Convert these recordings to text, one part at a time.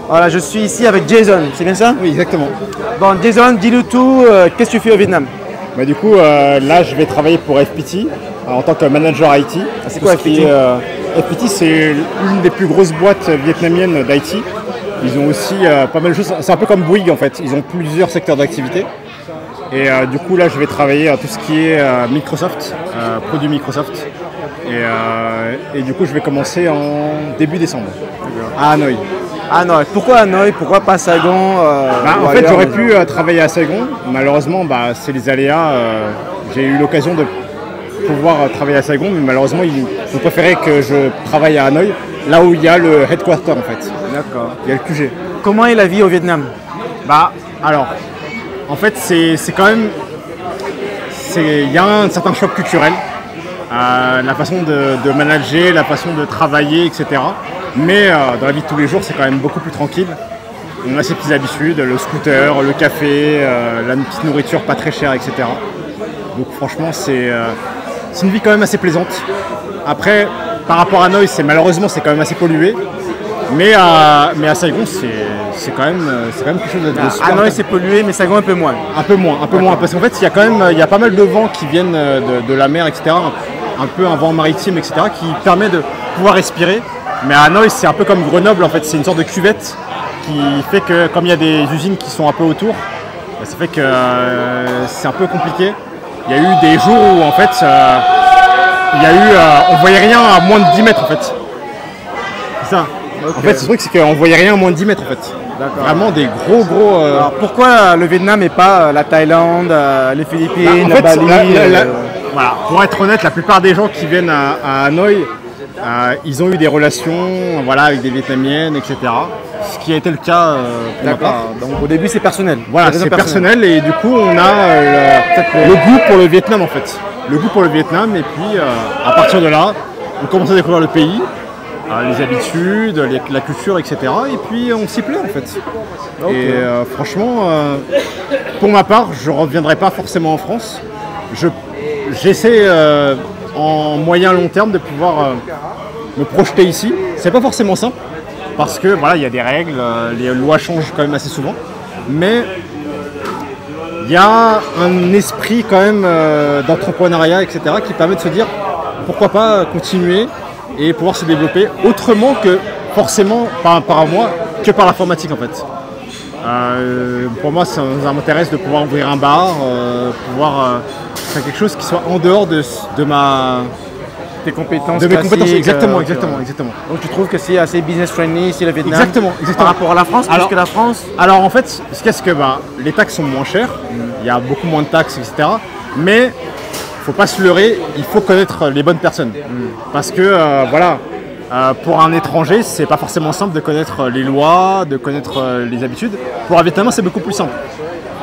Voilà, je suis ici avec Jason, c'est bien ça? Oui, exactement. Bon, Jason, dis-nous tout, qu'est-ce que tu fais au Vietnam? Bah, du coup, là, je vais travailler pour FPT en tant que manager IT. C'est quoi FPT? FPT, c'est une des plus grosses boîtes vietnamiennes d'IT. Ils ont aussi pas mal de choses. C'est un peu comme Bouygues en fait. Ils ont plusieurs secteurs d'activité. Et du coup, là, je vais travailler à tout ce qui est Microsoft, produits Microsoft. Et du coup, je vais commencer en début décembre à Hanoï. Ah non, pourquoi Hanoï? Pourquoi pas Saigon En fait, j'aurais pu travailler à Saigon. Malheureusement, c'est les aléas. J'ai eu l'occasion de pouvoir travailler à Saigon, mais malheureusement, ils ont préféré que je travaille à Hanoï, là où il y a le headquarter en fait. D'accord. Il y a le QG. Comment est la vie au Vietnam? Alors, en fait, c'est quand même... Il y a un certain choc culturel. La façon de manager, la façon de travailler, etc. Mais dans la vie de tous les jours, c'est quand même beaucoup plus tranquille. On a ses petites habitudes, le scooter, le café, la petite nourriture pas très chère, etc. Donc franchement, c'est une vie quand même assez plaisante. Après, par rapport à Hanoï, malheureusement, c'est quand même assez pollué. Mais à Saigon, c'est quand même quelque chose de super. Hanoï, c'est pollué, mais Saigon un peu moins. Un peu moins. Parce qu'en fait, il y a pas mal de vents qui viennent de la mer, etc. Un peu un vent maritime, etc. qui permet de pouvoir respirer. Mais à Hanoï, c'est un peu comme Grenoble, en fait. C'est une sorte de cuvette qui fait que, comme il y a des usines qui sont un peu autour, ça fait que c'est un peu compliqué. Il y a eu des jours où, en fait, on voyait rien à moins de 10 mètres, en fait. C'est ça. Okay. En fait, ce truc, c'est qu'on voyait rien à moins de 10 mètres, en fait. Vraiment des gros... Alors, pourquoi le Vietnam et pas la Thaïlande, les Philippines, en fait, Bali voilà. Pour être honnête, la plupart des gens qui viennent à Hanoï, ils ont eu des relations avec des Vietnamiennes, etc. Ce qui a été le cas pour ma part. Donc au début, c'est personnel. Voilà, c'est personnel et du coup, on a le goût pour le Vietnam, en fait. Le goût pour le Vietnam et puis à partir de là, on commence à découvrir le pays. Les habitudes, la culture, etc. Et puis on s'y plaît en fait. Okay. Et franchement, pour ma part, je ne reviendrai pas forcément en France. J'essaie en moyen long terme de pouvoir me projeter ici. C'est pas forcément simple parce que il y a des règles, les lois changent quand même assez souvent. Mais il y a un esprit quand même d'entrepreneuriat, etc. qui permet de se dire pourquoi pas continuer et pouvoir se développer autrement que forcément par moi, que par l'informatique en fait. Pour moi, ça m'intéresse de pouvoir ouvrir un bar, pouvoir faire quelque chose qui soit en dehors de tes compétences. De mes compétences, exactement. Donc tu trouves que c'est assez business friendly ici le Vietnam? Exactement. Par rapport à la France, plus que la France? Alors en fait, qu'est-ce que les taxes sont moins chères, il y a beaucoup moins de taxes, etc. Mais faut pas se leurrer, il faut connaître les bonnes personnes. Parce que pour un étranger, c'est pas forcément simple de connaître les lois, de connaître les habitudes. Pour un Vietnamien, c'est beaucoup plus simple.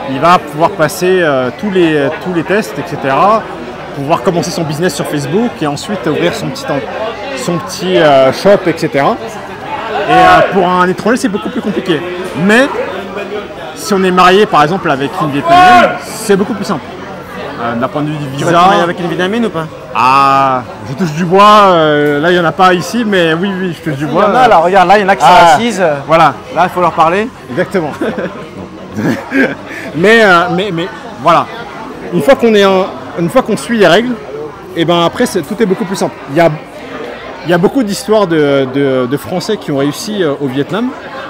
Il va pouvoir passer tous les tests, etc. Pouvoir commencer son business sur Facebook et ensuite ouvrir son petit shop, etc. Et pour un étranger, c'est beaucoup plus compliqué. Mais si on est marié, par exemple, avec une Vietnamienne, c'est beaucoup plus simple. D'un point de vue du visa. Tu vas travailler avec une Vietnamienne ou pas? Je touche du bois. Là, il n'y en a pas ici, mais oui, je touche du bois. Il y en a, là, regarde, là, il y en a qui sont assises. Voilà. Là, il faut leur parler. Exactement. mais voilà. Une fois qu'on suit les règles, et après, tout est beaucoup plus simple. Il y a beaucoup d'histoires de Français qui ont réussi au Vietnam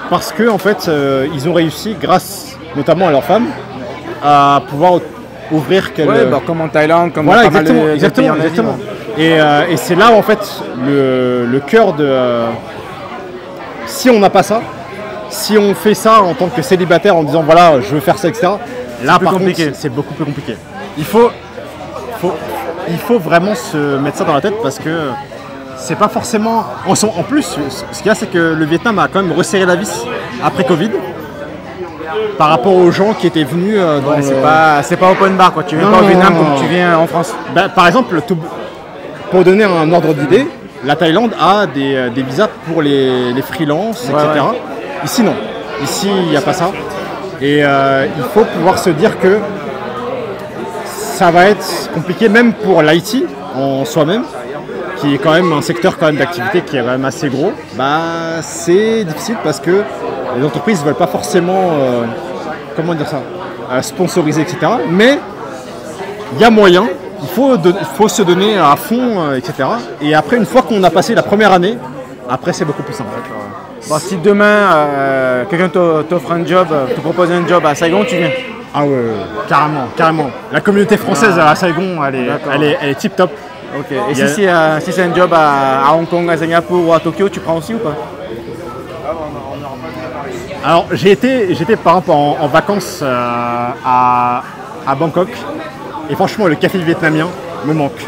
parce que, en fait, ils ont réussi, grâce notamment à leurs femmes, à pouvoir ouvrir comme en Thaïlande, comme voilà, pas mal de pays en Asie. Exactement. Et c'est là où en fait le cœur de si on n'a pas ça, si on fait ça en tant que célibataire en disant voilà je veux faire ça, etc. Là par contre c'est beaucoup plus compliqué. Il faut vraiment se mettre ça dans la tête parce que c'est pas forcément. En plus, ce qu'il y a, c'est que le Vietnam a quand même resserré la vis après Covid. Par rapport aux gens qui étaient venus c'est pas open bar quoi, tu viens pas au Vietnam comme tu viens en France. Par exemple, pour donner un ordre d'idée, la Thaïlande a des visas pour les freelances, etc. Ouais. Ici non, ici il n'y a pas ça. Et il faut pouvoir se dire que ça va être compliqué même pour l'IT en soi-même, qui est quand même un secteur d'activité qui est quand même assez gros. C'est difficile parce que les entreprises ne veulent pas forcément, comment dire ça, sponsoriser, etc. Mais il y a moyen, il faut se donner à fond, etc. Et après, une fois qu'on a passé la première année, après c'est beaucoup plus simple. Bon, si demain quelqu'un t'offre un job, te propose un job à Saigon, tu viens? Ah ouais, carrément, carrément. La communauté française à Saigon, elle est tip top. Ok. Et si c'est un job à Hong Kong, à Singapour ou à Tokyo, tu prends aussi ou pas? Alors j'étais par exemple en vacances à Bangkok et franchement le café vietnamien me manque.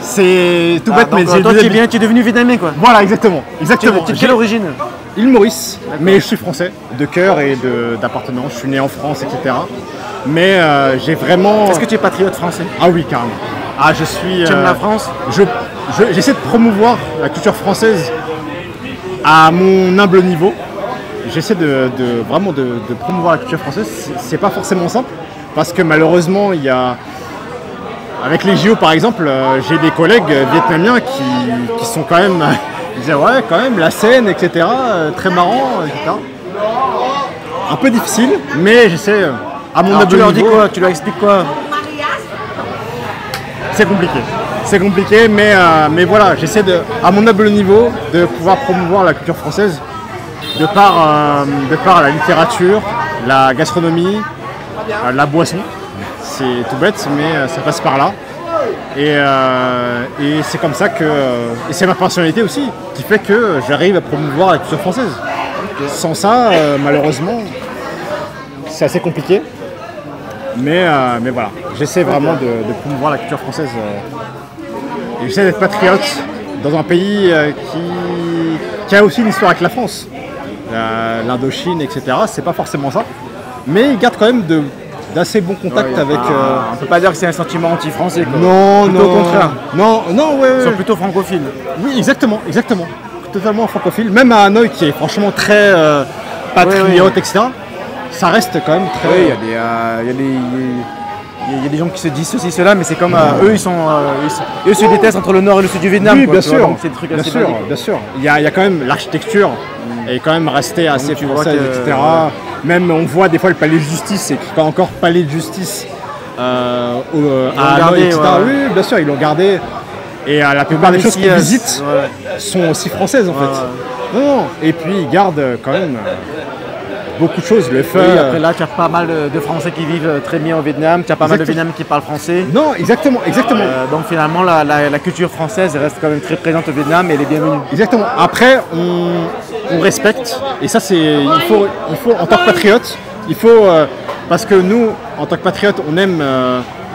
C'est tout bête, mais toi tu es devenu vietnamien quoi. Voilà, exactement. Tu es de quelle origine? Île Maurice, mais je suis français, de cœur et d'appartenance. Je suis né en France, etc. Mais j'ai vraiment... Est-ce que tu es patriote français? Ah oui, carrément. Ah, je suis... Tu aimes la France? J'essaie de promouvoir la culture française à mon humble niveau. J'essaie vraiment de promouvoir la culture française. C'est pas forcément simple, parce que malheureusement, il y a... Avec les JO par exemple, j'ai des collègues vietnamiens qui sont quand même... Ils disaient ouais quand même la scène, etc. Très marrant, etc. Un peu difficile, mais j'essaie à mon humble niveau... Tu leur dis quoi? Tu leur expliques quoi? C'est compliqué. C'est compliqué, mais voilà, j'essaie à mon humble niveau de pouvoir promouvoir la culture française de par la littérature, la gastronomie, la boisson. C'est tout bête, mais ça passe par là. Et c'est comme ça que... et c'est ma personnalité aussi, qui fait que j'arrive à promouvoir la culture française. Sans ça, malheureusement, c'est assez compliqué. Mais voilà, j'essaie vraiment de promouvoir la culture française. Et j'essaie d'être patriote dans un pays qui a aussi une histoire avec la France. L'Indochine, etc. C'est pas forcément ça. Mais il garde quand même d'assez bons contacts avec... On peut pas dire que c'est un sentiment anti-français. Non, plutôt au contraire. Non, ouais. Ils sont plutôt francophiles. Oui, exactement. Totalement francophile. Même à Hanoï, qui est franchement très patriote, etc. Ça reste quand même très... Oui, il y a des gens qui se disent ceci, cela, mais c'est comme eux, ils se détestent entre le nord et le sud du Vietnam. Oui, quoi, bien sûr. Donc c'est des trucs assez basiques. Bien sûr. Il y a quand même l'architecture est quand même restée assez française, etc. Même on voit des fois le palais de justice, et qui est encore palais de justice à Hanoï, etc. Ouais. Oui, bien sûr, ils l'ont gardé. Et la plupart des choses qu'ils visitent sont aussi françaises en fait. Non. Et puis ils gardent quand même beaucoup de choses, le feu. Oui, après là, tu as pas mal de Français qui vivent très bien au Vietnam, tu as pas mal de Vietnamiens qui parlent français. Non, exactement. Donc finalement, la culture française reste quand même très présente au Vietnam et elle est bienvenue. Exactement. Après, on respecte, et ça, il faut en tant que patriote, parce que nous, en tant que patriote, on aime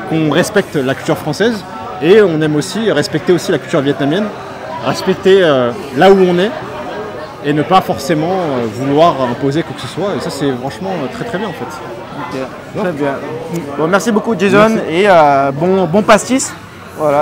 qu'on respecte la culture française, et on aime aussi respecter aussi la culture vietnamienne, respecter là où on est, et ne pas forcément vouloir imposer quoi que ce soit. Et ça, c'est franchement très très bien en fait. Okay. Très bien. Bon, merci beaucoup Jason, et bon pastis. Voilà.